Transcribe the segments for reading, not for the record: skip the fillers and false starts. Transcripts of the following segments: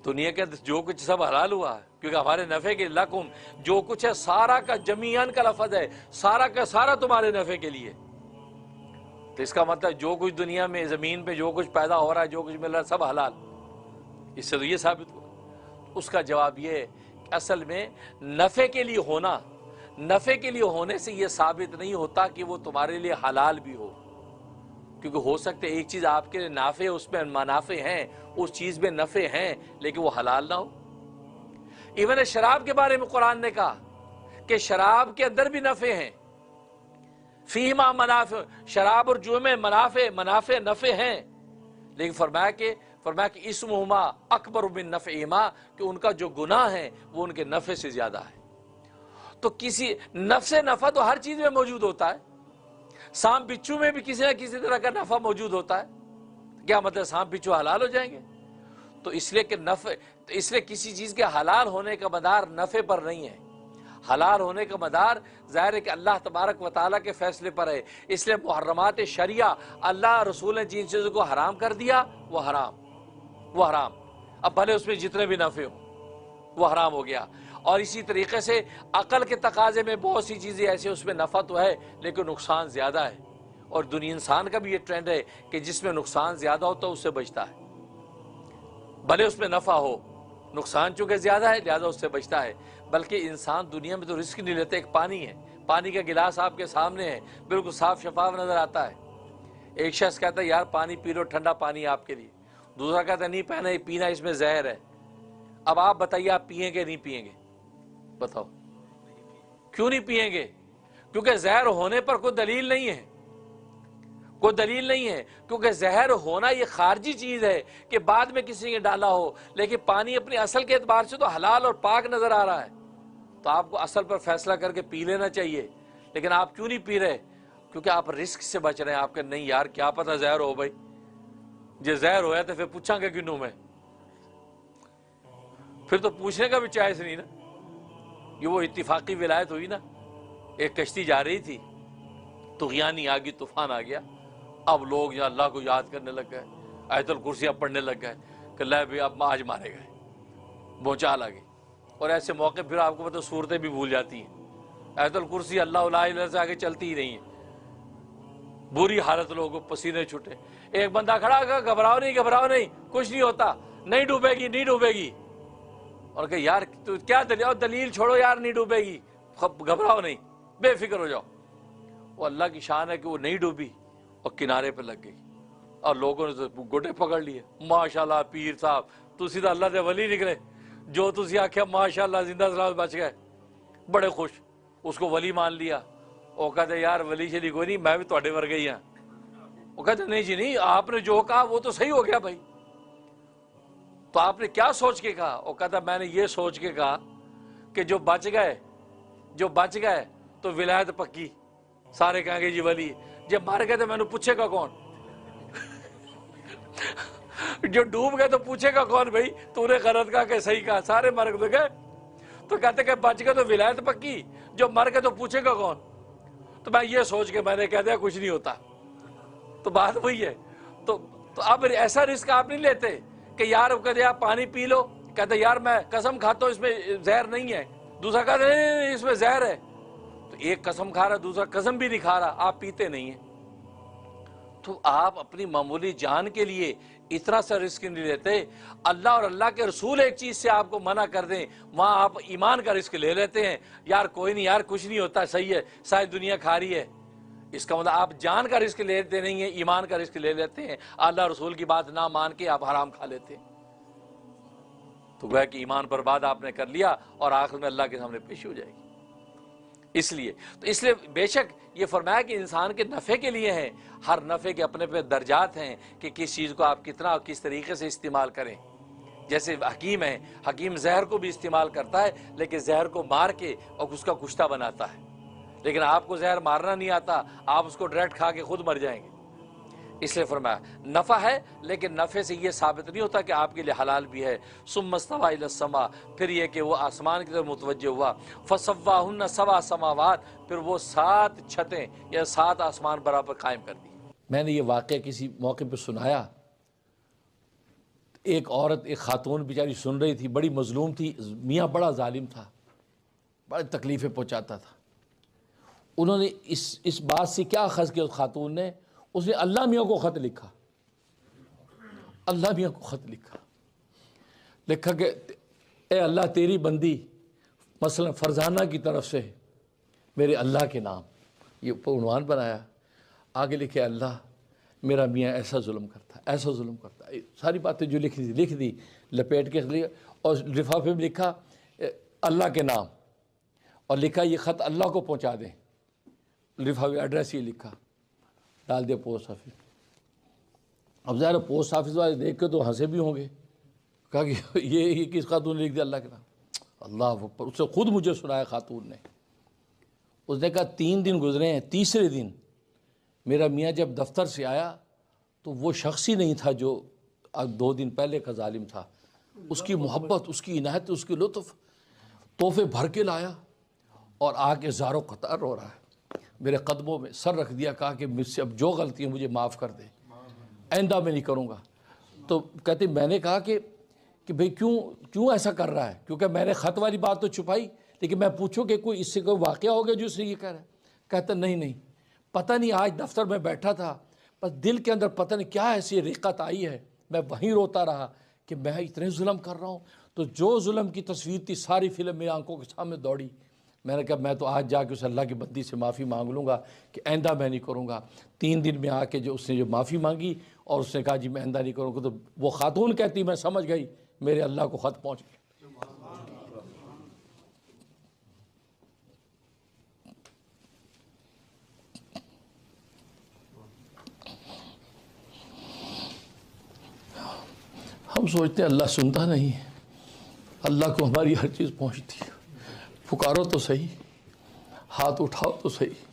دنیا کے اندر جو کچھ سب حلال ہوا ہے کیونکہ ہمارے نفع کے لکم، جو کچھ ہے سارا کا جمیعاً کا لفظ ہے، سارا کا سارا تمہارے نفع کے لیے۔ تو اس کا مطلب جو کچھ دنیا میں زمین پہ جو کچھ پیدا ہو رہا ہے، جو کچھ مل رہا ہے، سب حلال۔ اس سے تو یہ ثابت ہوا۔ اس کا جواب یہ ہے کہ اصل میں نفع کے لیے ہونا، نفع کے لیے ہونے سے یہ ثابت نہیں ہوتا کہ وہ تمہارے لیے حلال بھی ہو، کیونکہ ہو سکتا ہے ایک چیز آپ کے لیے نافع، اس میں منافع ہیں، اس چیز میں نفع ہیں، لیکن وہ حلال نہ ہو۔ ایون شراب کے بارے میں قرآن نے کہا کہ شراب کے اندر بھی نفع ہیں، فیہما منافع، شراب اور جوع میں منافع نفع ہیں، لیکن فرمایا کہ اسمہما اکبر من نفعہما، کہ ان کا جو گناہ ہے وہ ان کے نفع سے زیادہ ہے۔ تو کسی نفع تو ہر چیز میں موجود ہوتا ہے، سانپ بچھو میں بھی کسی نہ کسی طرح کا نفع موجود ہوتا ہے۔ کیا مطلب سانپ بچھو حلال ہو جائیں گے؟ تو اس لیے کسی چیز کے حلال ہونے کا مدار نفع پر نہیں ہے، حلال ہونے کا مدار ظاہر ہے کہ اللہ تبارک و تعالیٰ کے فیصلے پر ہے۔ اس لیے محرمات شریعہ، اللہ رسول نے جن چیزوں کو حرام کر دیا وہ حرام، اب بھلے اس میں جتنے بھی نفع ہوں وہ حرام ہو گیا۔ اور اسی طریقے سے عقل کے تقاضے میں بہت سی چیزیں ایسے اس میں نفع تو ہے لیکن نقصان زیادہ ہے، اور دنیا انسان کا بھی یہ ٹرینڈ ہے کہ جس میں نقصان زیادہ ہوتا ہے اس سے بچتا ہے، بھلے اس میں نفع ہو، نقصان چونکہ زیادہ ہے لہذا اس سے بچتا ہے۔ بلکہ انسان دنیا میں تو رسک نہیں لیتے۔ ایک پانی ہے، پانی کا گلاس آپ کے سامنے ہے، بالکل صاف شفاف نظر آتا ہے، ایک شخص کہتا ہے یار پانی پی لو، ٹھنڈا پانی آپ کے لیے، دوسرا کہتا ہے نہیں پینا اس میں زہر ہے۔ اب آپ بتائیے آپ پئیں گے نہیں پئیں گے؟ بتاؤ کیوں نہیں پئیں گے؟ کیونکہ زہر ہونے پر کوئی دلیل نہیں ہے، کیونکہ زہر ہونا یہ خارجی چیز ہے کہ بعد میں کسی نے ڈالا ہو، لیکن پانی اپنے اصل کے اعتبار سے تو حلال اور پاک نظر آ رہا ہے، تو آپ کو اصل پر فیصلہ کر کے پی لینا چاہیے۔ لیکن آپ کیوں نہیں پی رہے؟ کیونکہ آپ رسک سے بچ رہے ہیں۔ آپ کہ نہیں یار کیا پتہ زہر ہو، بھائی جو زہر ہویا تو پھر پوچھاں گے کینوں میں؟ پھر تو پوچھنے کا بھی چائس نہیں نا۔ یہ وہ اتفاقی ولایت ہوئی نا، ایک کشتی جا رہی تھی، طغیانی آ گئی، طوفان آ گیا، اب لوگ یا اللہ کو یاد کرنے لگ گئے، آیت الکرسیاں پڑھنے لگ گئے کہ اللہ بھی اب آج مارے گئے، بھونچال آ گئی۔ اور ایسے موقع پھر آپ کو پتہ صورتیں بھی بھول جاتی ہیں، آیت الکرسی اللہ لا الہ سے آگے چلتی ہی نہیں ہے، بری حالت، لوگوں پسینے چھٹے۔ ایک بندہ کھڑا کہا گھبراؤ نہیں، کچھ نہیں ہوتا، نہیں ڈوبے گی۔ اور کہ یار تو کیا دلیل چھوڑو یار، نہیں ڈوبے گی، گھبراؤ نہیں، بے فکر ہو جاؤ۔ وہ اللہ کی شان ہے کہ وہ نہیں ڈوبی اور کنارے پہ لگ گئی، اور لوگوں نے تو گوٹے پکڑ لیے، ماشاءاللہ پیر صاحب تسی تو اللہ دے ولی نکلے، جو تسی آکھیا ماشاءاللہ زندہ سلامت بچ گئے، بڑے خوش، اس کو ولی مان لیا۔ وہ کہتے یار ولی شلی کوئی نہیں، میں بھی تواڈے ورگے ہی ہاں۔ وہ کہتے نہیں جی نہیں، آپ نے جو کہا وہ تو صحیح ہو گیا بھائی، تو آپ نے کیا سوچ کے کہا؟ وہ کہتا میں نے یہ سوچ کے کہا کہ جو بچ گئے تو ولایت پکی، سارے کہیں گے جی ولی، جب مر گئے تو میں نے پوچھے گا کون؟ جو ڈوب گئے تو پوچھے گا کون بھائی تو نے غلط کہا کہ صحیح کہا؟ سارے مر گئے تو کہتے کہ بچ گئے تو ولایت پکی، جو مر گئے تو پوچھے گا کون؟ تو میں یہ سوچ کے میں نے کہہ دیا کچھ نہیں ہوتا۔ تو بات وہی ہے، تو اب ایسا رسک آپ نہیں لیتے کہ یار کہتے آپ پانی پی لو، کہتے یار میں قسم کھاتا ہوں اس میں زہر نہیں ہے، دوسرا کہتا نہیں اس میں زہر ہے، تو ایک قسم کھا رہا دوسرا قسم بھی نہیں کھا رہا، آپ پیتے نہیں ہیں۔ تو آپ اپنی معمولی جان کے لیے اتنا سا رسک نہیں لیتے۔ اللہ اور اللہ کے رسول ایک چیز سے آپ کو منع کر دیں، وہاں آپ ایمان کا رسک لے لیتے ہیں، یار کوئی نہیں یار کچھ نہیں ہوتا، صحیح ہے ساری دنیا کھا رہی ہے۔ اس کا مطلب آپ جان کا رسک لیتے نہیں ہیں، ایمان کا رسک لے لیتے ہیں، اللہ رسول کی بات نہ مان کے آپ حرام کھا لیتے ہیں، تو گویا کہ ایمان برباد آپ نے کر لیا اور آخر میں اللہ کے سامنے پیش ہو جائے گی۔ اس لیے بے شک یہ فرمایا کہ انسان کے نفع کے لیے ہے، ہر نفع کے اپنے پہ درجات ہیں کہ کس چیز کو آپ کتنا اور کس طریقے سے استعمال کریں۔ جیسے حکیم ہے، حکیم زہر کو بھی استعمال کرتا ہے لیکن زہر کو مار کے اور اس کا کشتہ بناتا ہے، لیکن آپ کو زہر مارنا نہیں آتا، آپ اس کو ڈائریکٹ کھا کے خود مر جائیں گے۔ اس لیے فرمایا نفع ہے لیکن نفع سے یہ ثابت نہیں ہوتا کہ آپ کے لیے حلال بھی ہے۔ ثم استوى الى السماء، پھر یہ کہ وہ آسمان کی طرف متوجہ ہوا، فسواهن سبع سماوات، پھر وہ 7 چھتیں یا 7 آسمان برابر قائم کر دی۔ میں نے یہ واقعہ کسی موقع پہ سنایا، ایک عورت، ایک خاتون بیچاری سن رہی تھی، بڑی مظلوم تھی، میاں بڑا ظالم تھا، بڑی تکلیفیں پہنچاتا تھا. انہوں نے اس بات سے کیا اخذ کیا اس خاتون نے؟ اس نے اللہ میاں کو خط لکھا، اللہ میاں کو خط لکھا کہ اے اللہ تیری بندی مثلا فرزانہ کی طرف سے میرے اللہ کے نام، یہ عنوان بنایا. آگے لکھے اللہ میرا میاں ایسا ظلم کرتا ہے، ایسا ظلم کرتا ہے، ساری باتیں جو لکھ دی لپیٹ کے لیے، اور لفافے میں لکھا اللہ کے نام، اور لکھا یہ خط اللہ کو پہنچا دیں. لفافے ایڈریس یہ لکھا، ڈال دیا پوسٹ آفس. اب ظاہر پوسٹ آفس والے دیکھ کے تو ہنسے بھی ہوں گے، کہا کہ یہ کس خاتون نے لکھ دیا اللہ کے نام. اللہ اکبر. اس سے خود مجھے سنایا خاتون نے. اس نے کہا 3 دن گزرے ہیں، تیسرے دن میرا میاں جب دفتر سے آیا تو وہ شخص ہی نہیں تھا جو 2 دن پہلے کا ظالم تھا. اس کی محبت، اس کی عنایت، اس کی لطف، تحفے بھر کے لایا، اور آ کے زاروں قطار رو رہا ہے. میرے قدموں میں سر رکھ دیا، کہا کہ مجھ سے اب جو غلطی ہے مجھے معاف کر دے، آئندہ میں نہیں کروں گا. تو کہتے میں نے کہا کہ بھئی کیوں ایسا کر رہا ہے؟ کیونکہ میں نے خط والی بات تو چھپائی، لیکن میں پوچھوں کہ کوئی اس سے کوئی واقعہ ہو گیا جو اس نے یہ کہہ رہا ہے؟ کہتا نہیں، پتہ نہیں آج دفتر میں بیٹھا تھا، بس دل کے اندر پتہ نہیں کیا ایسی رقت آئی ہے، میں وہیں روتا رہا کہ میں اتنے ظلم کر رہا ہوں. تو جو ظلم کی تصویر تھی ساری فلم میری آنکھوں کے سامنے دوڑی. میں نے کہا میں تو آج جا کے اس اللہ کی بندی سے معافی مانگ لوں گا کہ آئندہ میں نہیں کروں گا. 3 دن میں آ کے جو اس نے جو معافی مانگی اور اس نے کہا جی میں آئندہ نہیں کروں گا، تو وہ خاتون کہتی میں سمجھ گئی میرے اللہ کو خط پہنچ گیا. ہم سوچتے ہیں اللہ سنتا نہیں ہے، اللہ کو ہماری ہر چیز پہنچتی ہے. پکارو تو صحیح، ہاتھ اٹھاؤ تو صحیح.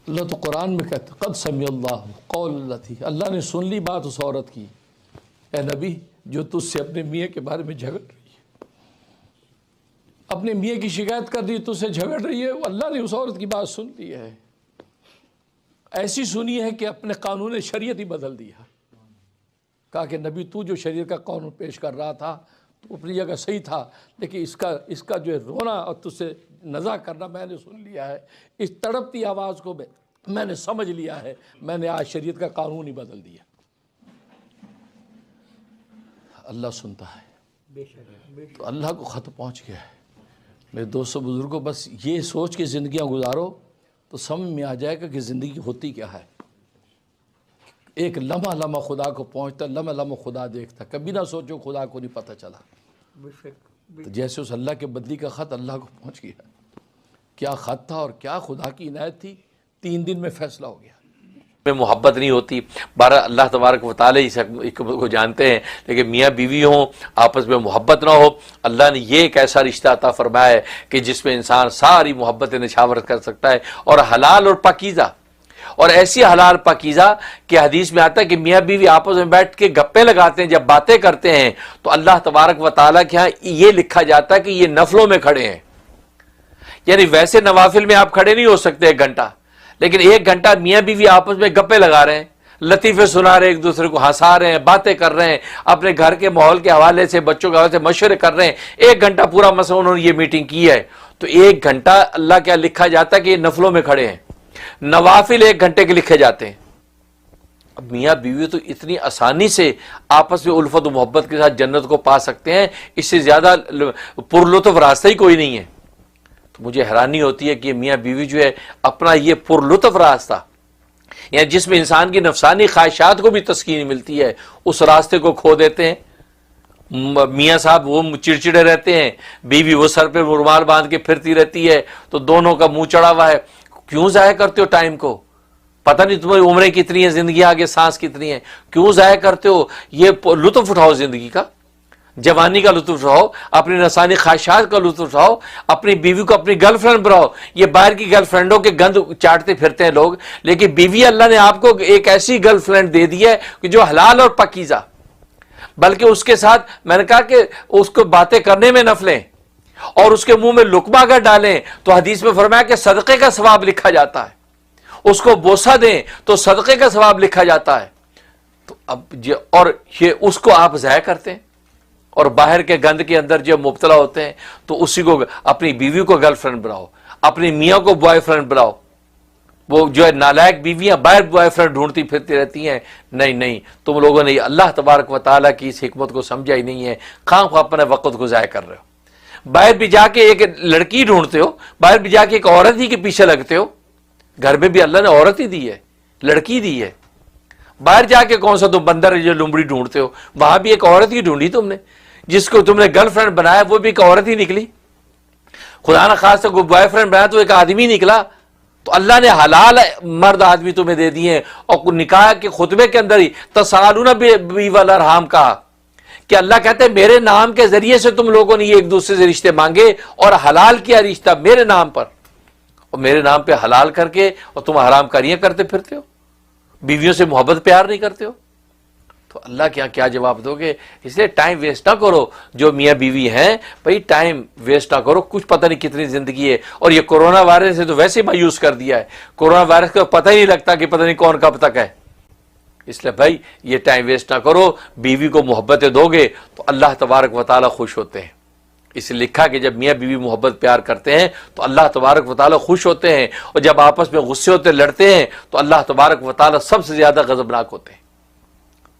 اللہ تو قرآن میں کہتا قد سمع اللہ قول التی، اللہ نے سن لی بات اس عورت کی. اے نبی جو تجھ سے اپنے میاں کے بارے میں جھگڑ رہی ہے، اپنے میاں کی شکایت کر رہی ہے، تجھ سے جھگڑ رہی ہے، اللہ نے اس عورت کی بات سن لی ہے. ایسی سنی ہے کہ اپنے قانون شریعت ہی بدل دیا. کہا کہ نبی تو جو شریعت کا قانون پیش کر رہا تھا تو اپنی جگہ صحیح تھا، لیکن اس کا جو ہے رونا اور تجھ سے نزاع کرنا میں نے سن لیا ہے. اس تڑپتی آواز کو میں نے سمجھ لیا ہے، میں نے آج شریعت کا قانون ہی بدل دیا. اللہ سنتا ہے، تو اللہ کو خط پہنچ گیا ہے. میرے دوستوں بزرگوں، بس یہ سوچ کے زندگیاں گزارو تو سمجھ میں آ جائے گا کہ زندگی ہوتی کیا ہے. ایک لمحہ خدا کو پہنچتا، لمحہ خدا دیکھتا. کبھی نہ سوچو خدا کو نہیں پتہ چلا. تو جیسے اس اللہ کے بدلی کا خط اللہ کو پہنچ گیا. کیا خط تھا اور کیا خدا کی عنایت تھی، 3 دن میں فیصلہ ہو گیا. میں محبت نہیں ہوتی. بارہ اللہ تبارک و تعالی اس کو جانتے ہیں، لیکن میاں بیوی ہوں آپس میں محبت نہ ہو. اللہ نے یہ ایک ایسا رشتہ عطا فرمایا ہے کہ جس میں انسان ساری محبت نشاور کر سکتا ہے، اور حلال اور پاکیزہ، اور ایسی حلال پاکیزہ کہ حدیث میں آتا ہے کہ میاں بیوی آپس میں بیٹھ کے گپے لگاتے ہیں، جب باتیں کرتے ہیں تو اللہ تبارک و تعالیٰ کے ہاں یہ لکھا جاتا ہے کہ یہ نفلوں میں کھڑے ہیں. یعنی ویسے نوافل میں آپ کھڑے نہیں ہو سکتے 1 گھنٹہ، لیکن 1 گھنٹہ میاں بیوی آپس میں گپے لگا رہے ہیں، لطیفے سنا رہے ہیں، ایک دوسرے کو ہنسا رہے ہیں، باتیں کر رہے ہیں، اپنے گھر کے ماحول کے حوالے سے، بچوں کے حوالے سے مشورے کر رہے ہیں. 1 گھنٹہ پورا مثلا انہوں نے یہ میٹنگ کی ہے، تو 1 گھنٹہ اللہ کیا لکھا جاتا ہے کہ یہ نفلوں میں کھڑے ہیں. نوافل 1 گھنٹے کے لکھے جاتے ہیں. اب میاں بیوی تو اتنی آسانی سے آپس میں الفت و محبت کے ساتھ جنت کو پا سکتے ہیں، اس سے زیادہ پرلطف راستہ ہی کوئی نہیں ہے. تو مجھے حیرانی ہوتی ہے کہ میاں بیوی جو ہے اپنا یہ پرلطف راستہ، یعنی جس میں انسان کی نفسانی خواہشات کو بھی تسکین ملتی ہے، اس راستے کو کھو دیتے ہیں. میاں صاحب وہ چڑچڑے رہتے ہیں، بیوی وہ سر پہ رومال باندھ کے پھرتی رہتی ہے، تو دونوں کا منہ چڑھا ہوا ہے. کیوں ضائع کرتے ہو ٹائم کو؟ پتہ نہیں تمہاری عمریں کتنی ہیں، زندگی آگے سانس کتنی ہے، کیوں ضائع کرتے ہو؟ یہ لطف اٹھاؤ زندگی کا، جوانی کا لطف اٹھاؤ، اپنی نفسانی خواہشات کا لطف اٹھاؤ، اپنی بیوی کو اپنی گرل فرینڈ بناؤ. یہ باہر کی گرل فرینڈوں کے گند چاٹتے پھرتے ہیں لوگ، لیکن بیوی اللہ نے آپ کو ایک ایسی گرل فرینڈ دے دی ہے کہ جو حلال اور پاکیزہ، بلکہ اس کے ساتھ میں نے کہا کہ اس کو باتیں کرنے میں نفلیں، اور اس کے منہ میں لقمہ اگر ڈالیں تو حدیث میں فرمایا کہ صدقے کا ثواب لکھا جاتا ہے. اس کو بوسہ دیں تو صدقے کا ثواب لکھا جاتا ہے. تو اور یہ اس کو آپ ضائع کرتے ہیں اور باہر کے گند کے اندر جو مبتلا ہوتے ہیں، تو اسی کو اپنی بیوی کو گرل فرینڈ بناؤ، اپنی میاں کو بوائے فرینڈ بناؤ. وہ جو ہے نالائق بیویاں باہر بوائے فرینڈ ڈھونڈتی پھرتی رہتی ہیں. نہیں، تم لوگوں نے اللہ تبارک و تعالیٰ کی اس حکمت کو سمجھا ہی نہیں ہے، خواہ خواہ اپنے وقت کو ضائع کر رہے ہو. باہر بھی جا کے ایک لڑکی ڈھونڈتے ہو، باہر بھی جا کے ایک عورت ہی کے پیچھے لگتے ہو. گھر میں بھی اللہ نے عورت ہی دی ہے، لڑکی دی ہے. باہر جا کے کون سا تم بندر جو لمبڑی ڈھونڈتے ہو، وہاں بھی ایک عورت ہی ڈھونڈی تم نے. جس کو تم نے گرل فرینڈ بنایا وہ بھی ایک عورت ہی نکلی. خدا نہ خاص سے کوئی بوائے فرینڈ بنایا تو ایک آدمی نکلا. تو اللہ نے حلال مرد آدمی تمہیں دے دیے ہیں. اور نکاح کے خطبے کے اندر ہی تسالون بی والارحام کہا کہ اللہ کہتے ہیں میرے نام کے ذریعے سے تم لوگوں نے یہ ایک دوسرے سے رشتے مانگے اور حلال کیا رشتہ میرے نام پر، اور میرے نام پہ حلال کر کے اور تم حرام کاریاں کرتے پھرتے ہو، بیویوں سے محبت پیار نہیں کرتے ہو. تو اللہ کیا جواب دو گے؟ اس لیے ٹائم ویسٹ نہ کرو. جو میاں بیوی ہیں بھائی ٹائم ویسٹ نہ کرو. کچھ پتہ نہیں کتنی زندگی ہے. اور یہ کورونا وائرس نے تو ویسے مایوس کر دیا ہے. کورونا وائرس کا پتہ ہی نہیں لگتا کہ پتہ نہیں کون کب تک ہے. اس لیے بھائی یہ ٹائم ویسٹ نہ کرو. بیوی کو محبتیں دو گے تو اللہ تبارک و تعالیٰ خوش ہوتے ہیں. اس لیے لکھا کہ جب میاں بیوی محبت پیار کرتے ہیں تو اللہ تبارک و تعالیٰ خوش ہوتے ہیں. اور جب آپس میں غصے ہوتے لڑتے ہیں تو اللہ تبارک و تعالیٰ سب سے زیادہ غضبناک ہوتے ہیں.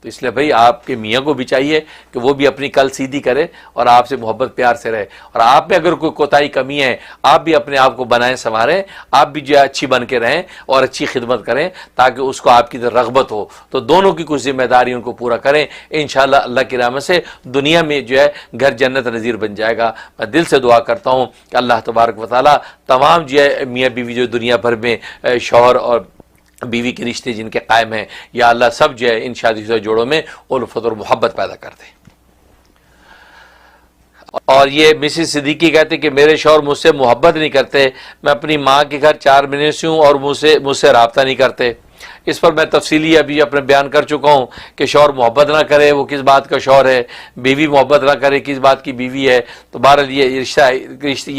تو اس لیے بھائی آپ کے میاں کو بھی چاہیے کہ وہ بھی اپنی کل سیدھی کرے اور آپ سے محبت پیار سے رہے. اور آپ میں اگر کوئی کوتاہی کمی ہے آپ بھی اپنے آپ کو بنائیں سنواریں. آپ بھی جو ہے اچھی بن کے رہیں اور اچھی خدمت کریں تاکہ اس کو آپ کی رغبت ہو. تو دونوں کی کچھ ذمہ داری ان کو پورا کریں. انشاءاللہ اللہ کی رحمت سے دنیا میں جو ہے گھر جنت نظیر بن جائے گا. میں دل سے دعا کرتا ہوں کہ اللہ تبارک و تعالیٰ تمام جو ہے میاں بیوی جو دنیا بھر میں شوہر اور بیوی کے رشتے جن کے قائم ہیں یا اللہ سب جو ہے ان شادی شدہ جوڑوں میں الفت اور محبت پیدا کر دیں. اور یہ مسز صدیقی کہتے کہ میرے شوہر مجھ سے محبت نہیں کرتے. میں اپنی ماں کے گھر 4 مہینے سے ہوں اور مجھ سے رابطہ نہیں کرتے. اس پر میں تفصیلی ابھی اپنے بیان کر چکا ہوں کہ شوہر محبت نہ کرے وہ کس بات کا شوہر ہے، بیوی محبت نہ کرے کس بات کی بیوی ہے. تو بہرحال یہ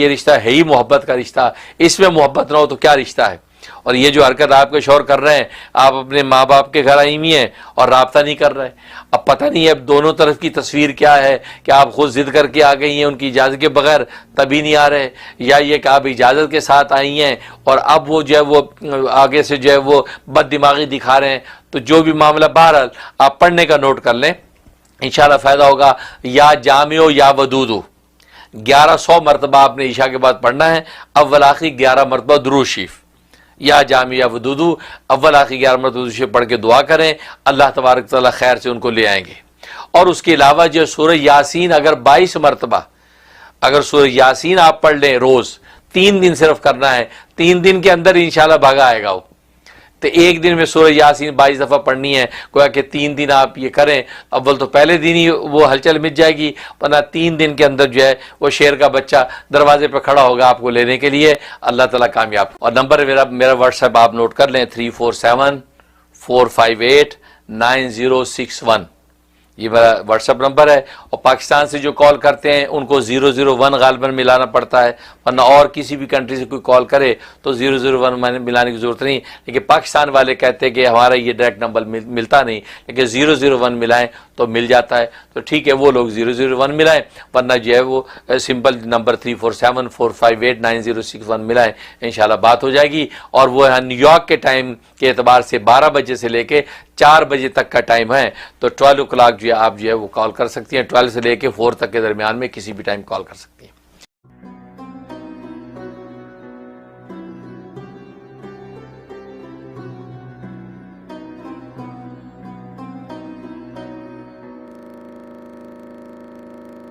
رشتہ ہے ہی محبت کا رشتہ. اس میں محبت نہ ہو تو کیا رشتہ ہے؟ اور یہ جو حرکت آپ کے شوہر کر رہے ہیں، آپ اپنے ماں باپ کے گھر آئی ہوئی ہیں اور رابطہ نہیں کر رہے. اب پتہ نہیں ہے اب دونوں طرف کی تصویر کیا ہے کہ آپ خود ضد کر کے آ گئی ہیں ان کی اجازت کے بغیر تبھی نہیں آ رہے، یا یہ کہ آپ اجازت کے ساتھ آئی ہیں اور اب وہ جو ہے وہ آگے سے جو ہے وہ بد دماغی دکھا رہے ہیں. تو جو بھی معاملہ بہرحال آپ پڑھنے کا نوٹ کر لیں، انشاءاللہ فائدہ ہوگا. یا جامع یا ودود 1100 مرتبہ آپ نے عشاء کے بعد پڑھنا ہے. اول آخری 11 مرتبہ درود شریف. یا جامع یا ودود اول آخری 11 مرتبہ درود شریف پڑھ کے دعا کریں. اللہ تبارک تعالیٰ خیر سے ان کو لے آئیں گے. اور اس کے علاوہ جو سورہ یاسین اگر 22 مرتبہ اگر سورہ یاسین آپ پڑھ لیں روز 3 دن صرف کرنا ہے، 3 دن کے اندر انشاءاللہ بھاگا آئے گا وہ. تو ایک دن میں سورہ یاسین 22 دفعہ پڑھنی ہے. گویا کہ 3 دن آپ یہ کریں. اول تو پہلے دن ہی وہ ہلچل مٹ جائے گی، ورنہ 3 دن کے اندر جو ہے وہ شیر کا بچہ دروازے پہ کھڑا ہوگا آپ کو لینے کے لیے. اللہ تعالیٰ کامیاب. اور نمبر میرا واٹس ایپ آپ نوٹ کر لیں 3474589061. یہ میرا واٹس ایپ نمبر ہے. اور پاکستان سے جو کال کرتے ہیں ان کو 001 غالباً ملانا پڑتا ہے، ورنہ اور کسی بھی کنٹری سے کوئی کال کرے تو 001 ملانے کی ضرورت نہیں. لیکن پاکستان والے کہتے ہیں کہ ہمارا یہ ڈائریکٹ نمبر ملتا نہیں، لیکن 001 ملائیں تو مل جاتا ہے. تو ٹھیک ہے وہ لوگ 001 ملائیں، ورنہ جو ہے وہ سمپل نمبر 3474589061 ملائیں. انشاءاللہ بات ہو جائے گی. اور وہ نیو یارک کے ٹائم کے اعتبار سے 12 بجے سے لے کے 4 بجے تک کا ٹائم ہے. تو 12 o'clock جو ہے آپ جو ہے وہ کال کر سکتی ہیں. 12 سے لے کے 4 تک کے درمیان میں کسی بھی ٹائم کال کر سکتی ہیں.